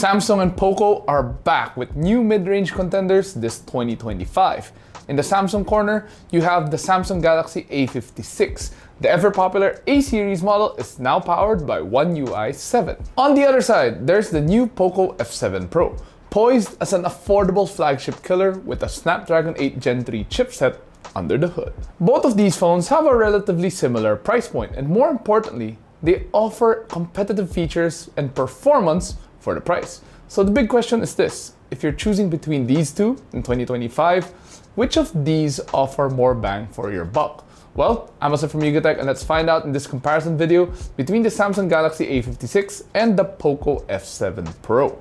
Samsung and POCO are back with new mid-range contenders this 2025. In the Samsung corner, you have the Samsung Galaxy A56. The ever-popular A-series model is now powered by One UI 7. On the other side, there's the new POCO F7 Pro, poised as an affordable flagship killer with a Snapdragon 8 Gen 3 chipset under the hood. Both of these phones have a relatively similar price point, and more importantly, they offer competitive features and performance for the price. So the big question is this: if you're choosing between these two in 2025, which of these offer more bang for your buck? Well, I'm Jose from Yugatech, and let's find out in this comparison video between the Samsung Galaxy A56 and the POCO F7 Pro.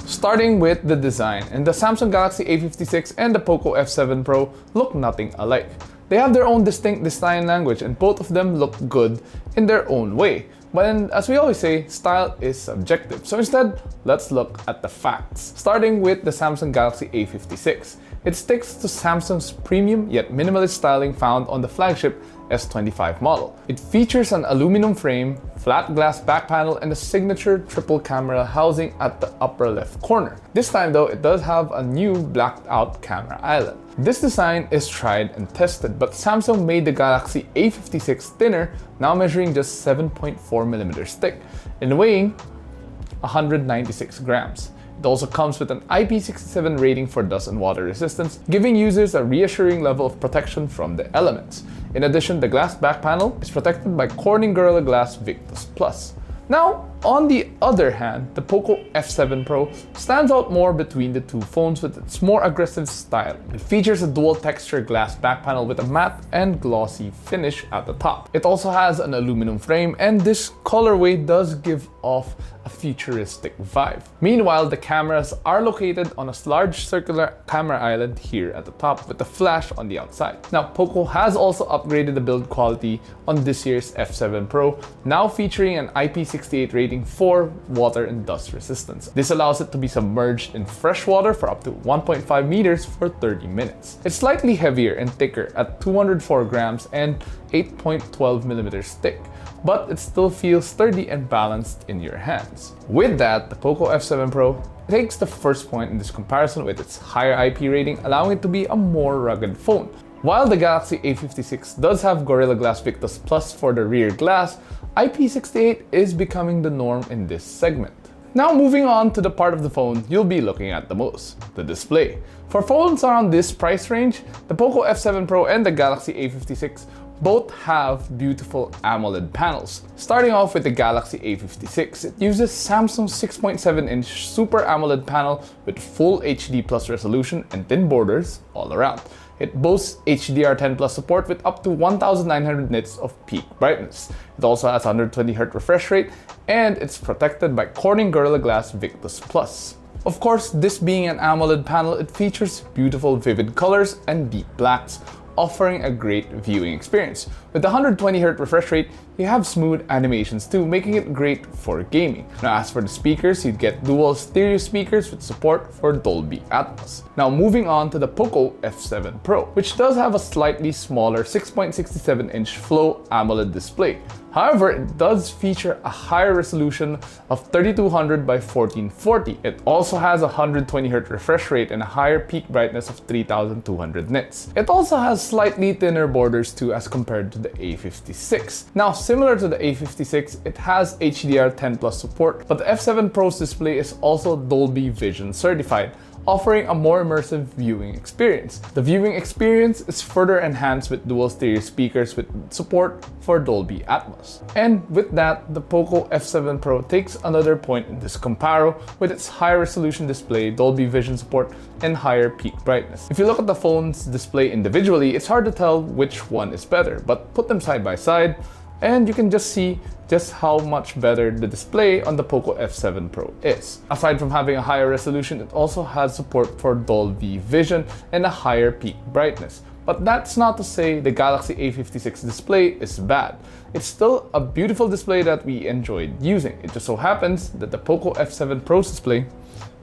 Starting with the design, and the Samsung Galaxy A56 and the POCO F7 Pro look nothing alike. They have their own distinct design language, and both of them look good in their own way. But as we always say, style is subjective. So instead, let's look at the facts. Starting with the Samsung Galaxy A56. It sticks to Samsung's premium yet minimalist styling found on the flagship S25 model. It features an aluminum frame, flat glass back panel, and a signature triple camera housing at the upper left corner. This time though, it does have a new blacked out camera island. This design is tried and tested, but Samsung made the Galaxy A56 thinner, now measuring just 7.4mm thick and weighing 196 grams. It also comes with an IP67 rating for dust and water resistance, giving users a reassuring level of protection from the elements. In addition, the glass back panel is protected by Corning Gorilla Glass Victus Plus. Now, on the other hand, the POCO F7 Pro stands out more between the two phones with its more aggressive style. It features a dual texture glass back panel with a matte and glossy finish at the top. It also has an aluminum frame, and this colorway does give off a futuristic vibe. Meanwhile, the cameras are located on a large circular camera island here at the top with a flash on the outside. Now, POCO has also upgraded the build quality on this year's F7 Pro, now featuring an IP68 rating for water and dust resistance. This allows it to be submerged in fresh water for up to 1.5 meters for 30 minutes. It's slightly heavier and thicker at 204 grams and 8.12mm thick, but it still feels sturdy and balanced in your hands. With that, the POCO F7 Pro takes the first point in this comparison with its higher IP rating, allowing it to be a more rugged phone. While the Galaxy A56 does have Gorilla Glass Victus Plus for the rear glass, IP68 is becoming the norm in this segment. Now moving on to the part of the phone you'll be looking at the most, the display. For phones around this price range, the POCO F7 Pro and the Galaxy A56 both have beautiful AMOLED panels. Starting off with the Galaxy A56, it uses Samsung's 6.7-inch Super AMOLED panel with full HD Plus resolution and thin borders all around. It boasts HDR10+ support with up to 1900 nits of peak brightness. It also has 120Hz refresh rate, and it's protected by Corning Gorilla Glass Victus Plus. Of course, this being an AMOLED panel, it features beautiful vivid colors and deep blacks, offering a great viewing experience. With the 120Hz refresh rate, you have smooth animations too, making it great for gaming. Now, as for the speakers, you'd get dual stereo speakers with support for Dolby Atmos. Now, moving on to the POCO F7 Pro, which does have a slightly smaller 6.67-inch Flow AMOLED display. However, it does feature a higher resolution of 3200 by 1440. It also has a 120Hz refresh rate and a higher peak brightness of 3200 nits. It also has slightly thinner borders too as compared to the A56. Now, similar to the A56, it has HDR10+ support, but the F7 Pro's display is also Dolby Vision certified, offering a more immersive viewing experience. The viewing experience is further enhanced with dual stereo speakers with support for Dolby Atmos. And with that, the POCO F7 Pro takes another point in this comparo with its high resolution display, Dolby Vision support, and higher peak brightness. If you look at the phone's display individually, it's hard to tell which one is better, but put them side by side, and you can just see just how much better the display on the POCO F7 Pro is. Aside from having a higher resolution, it also has support for Dolby Vision and a higher peak brightness. But that's not to say the Galaxy A56 display is bad. It's still a beautiful display that we enjoyed using. It just so happens that the POCO F7 Pro's display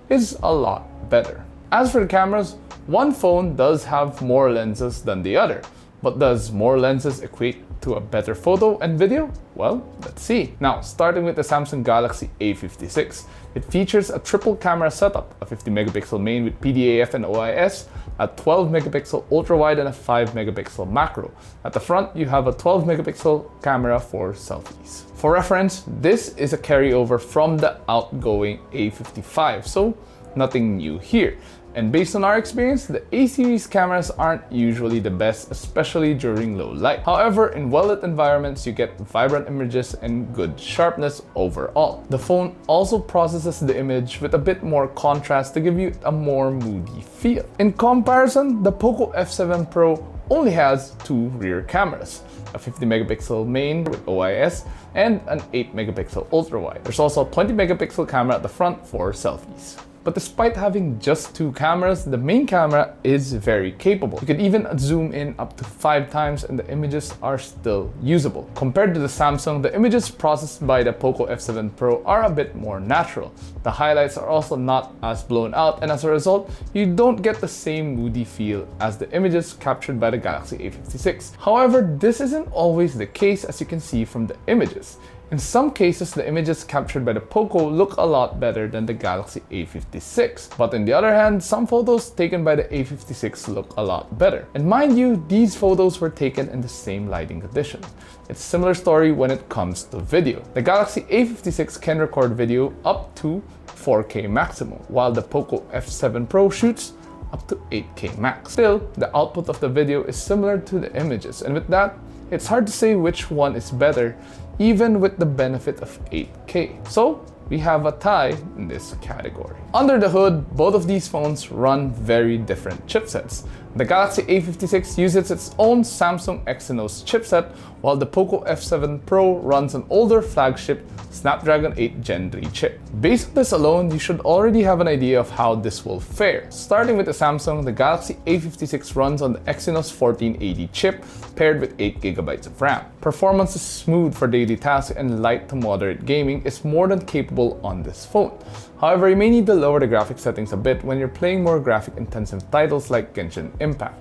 is a lot better. As for the cameras, one phone does have more lenses than the other. But does more lenses equate to a better photo and video? Well, let's see. Now, starting with the Samsung Galaxy A56. It features a triple camera setup, a 50 megapixel main with PDAF and OIS, a 12 megapixel ultra-wide and a 5 megapixel macro. At the front, you have a 12 megapixel camera for selfies. For reference, this is a carryover from the outgoing A55, so nothing new here. And based on our experience, the A series cameras aren't usually the best, especially during low light. However, in well-lit environments, you get vibrant images and good sharpness overall. The phone also processes the image with a bit more contrast to give you a more moody feel. In comparison, the POCO F7 Pro only has two rear cameras, a 50 megapixel main with OIS and an 8 megapixel ultra-wide. There's also a 20 megapixel camera at the front for selfies. But despite having just two cameras, the main camera is very capable. You could even zoom in up to 5 times and the images are still usable. Compared to the Samsung, the images processed by the POCO F7 Pro are a bit more natural. The highlights are also not as blown out, and as a result, you don't get the same moody feel as the images captured by the Galaxy A56. However, this isn't always the case, as you can see from the images. In some cases, the images captured by the POCO look a lot better than the Galaxy A56. But on the other hand, some photos taken by the A56 look a lot better. And mind you, these photos were taken in the same lighting condition. It's a similar story when it comes to video. The Galaxy A56 can record video up to 4K maximum, while the POCO F7 Pro shoots up to 8K max. Still, the output of the video is similar to the images, and with that, it's hard to say which one is better, even with the benefit of 8K. So, we have a tie in this category. Under the hood, both of these phones run very different chipsets. The Galaxy A56 uses its own Samsung Exynos chipset, while the POCO F7 Pro runs an older flagship Snapdragon 8 Gen 3 chip. Based on this alone, you should already have an idea of how this will fare. Starting with the Samsung, the Galaxy A56 runs on the Exynos 1480 chip paired with 8GB of RAM. Performance is smooth for daily tasks and light to moderate gaming is more than capable on this phone. However, you may need to lower the graphics settings a bit when you're playing more graphic-intensive titles like Genshin Impact.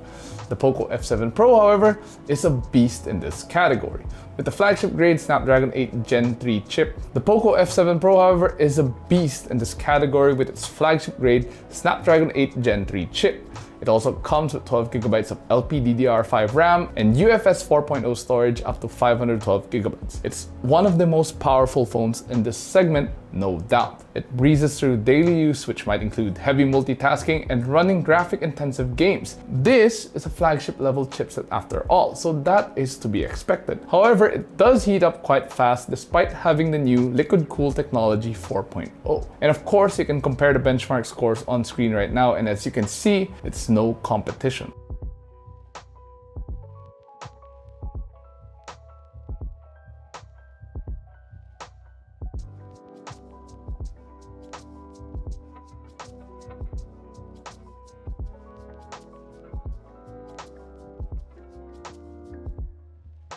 The POCO F7 Pro, however, is a beast in this category. With the flagship-grade Snapdragon 8 Gen 3 chip, the POCO F7 Pro, however, is a beast in this category with its flagship-grade Snapdragon 8 Gen 3 chip. It also comes with 12GB of LPDDR5 RAM and UFS 4.0 storage up to 512GB. It's one of the most powerful phones in this segment, no doubt. It breezes through daily use, which might include heavy multitasking and running graphic-intensive games. This is a flagship-level chipset after all, so that is to be expected. However, it does heat up quite fast despite having the new liquid-cooled technology 4.0. And of course, you can compare the benchmark scores on screen right now, and as you can see, it's no competition.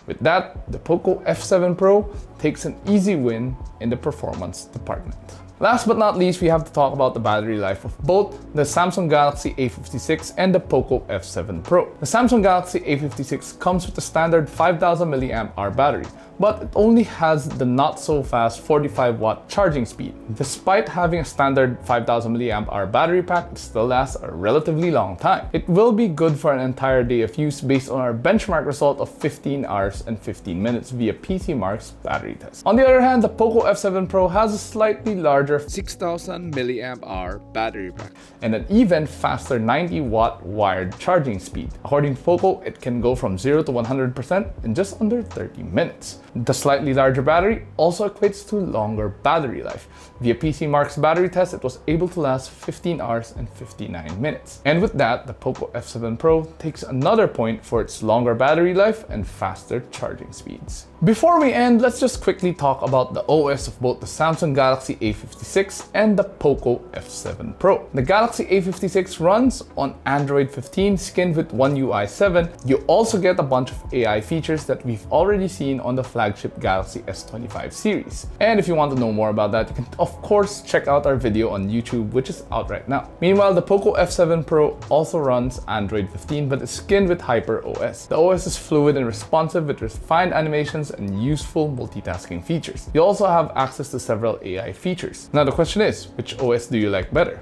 With that, the POCO F7 Pro takes an easy win in the performance department. Last but not least, we have to talk about the battery life of both the Samsung Galaxy A56 and the POCO F7 Pro. The Samsung Galaxy A56 comes with a standard 5000 mAh battery, but it only has the not-so-fast 45-watt charging speed. Despite having a standard 5000 mAh battery pack, it still lasts a relatively long time. It will be good for an entire day of use based on our benchmark result of 15 hours and 15 minutes via PCMark's battery test. On the other hand, the POCO F7 Pro has a slightly larger 6000 mAh battery pack and an even faster 90-watt wired charging speed. According to POCO, it can go from 0 to 100% in just under 30 minutes. The slightly larger battery also equates to longer battery life. Via PCMark's battery test, it was able to last 15 hours and 59 minutes. And with that, the POCO F7 Pro takes another point for its longer battery life and faster charging speeds. Before we end, let's just quickly talk about the OS of both the Samsung Galaxy A56 A56 and the POCO F7 Pro. The Galaxy A56 runs on Android 15 skinned with One UI 7. You also get a bunch of AI features that we've already seen on the flagship Galaxy S25 series. And if you want to know more about that, you can of course check out our video on YouTube, which is out right now. Meanwhile, the POCO F7 Pro also runs Android 15 but is skinned with Hyper OS. The OS is fluid and responsive with refined animations and useful multitasking features. You also have access to several AI features. Now the question is, which OS do you like better?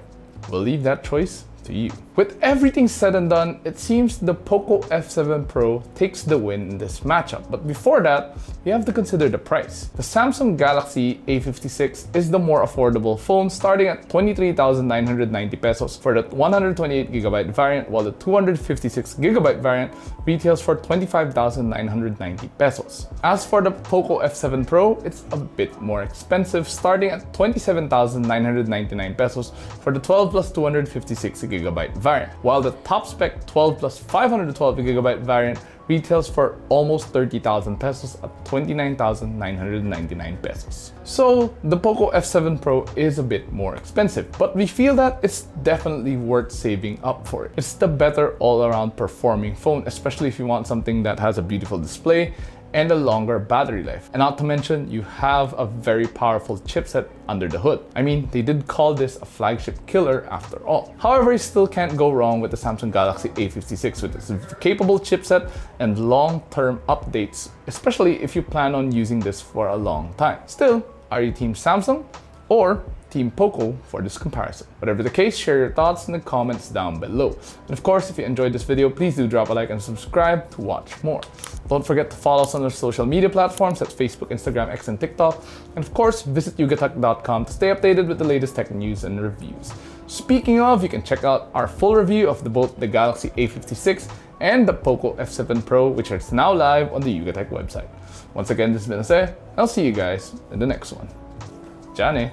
We'll leave that choice to you. With everything said and done, it seems the POCO F7 Pro takes the win in this matchup. But before that, you have to consider the price. The Samsung Galaxy A56 is the more affordable phone, starting at 23,990 pesos for the 128GB variant, while the 256GB variant retails for 25,990 pesos. As for the POCO F7 Pro, it's a bit more expensive, starting at 27,999 pesos for the 12 plus 256GB variant, while the top spec 12 plus 512GB variant retails for almost 30,000 pesos at 29,999 pesos. So the POCO F7 Pro is a bit more expensive, but we feel that it's definitely worth saving up for it. It's the better all-around performing phone, especially if you want something that has a beautiful display and a longer battery life. And not to mention, you have a very powerful chipset under the hood. I mean, they did call this a flagship killer after all. However, you still can't go wrong with the Samsung Galaxy A56 with its capable chipset and long-term updates, especially if you plan on using this for a long time. Still, are you team Samsung or Team POCO for this comparison? Whatever the case, share your thoughts in the comments down below. And of course, if you enjoyed this video, please do drop a like and subscribe to watch more. Don't forget to follow us on our social media platforms at Facebook, Instagram, X, and TikTok. And of course, visit yugatech.com to stay updated with the latest tech news and reviews. Speaking of, you can check out our full review of both the Galaxy A56 and the POCO F7 Pro, which is now live on the Yugatech website. Once again, this has been Ase. I'll see you guys in the next one. Jane.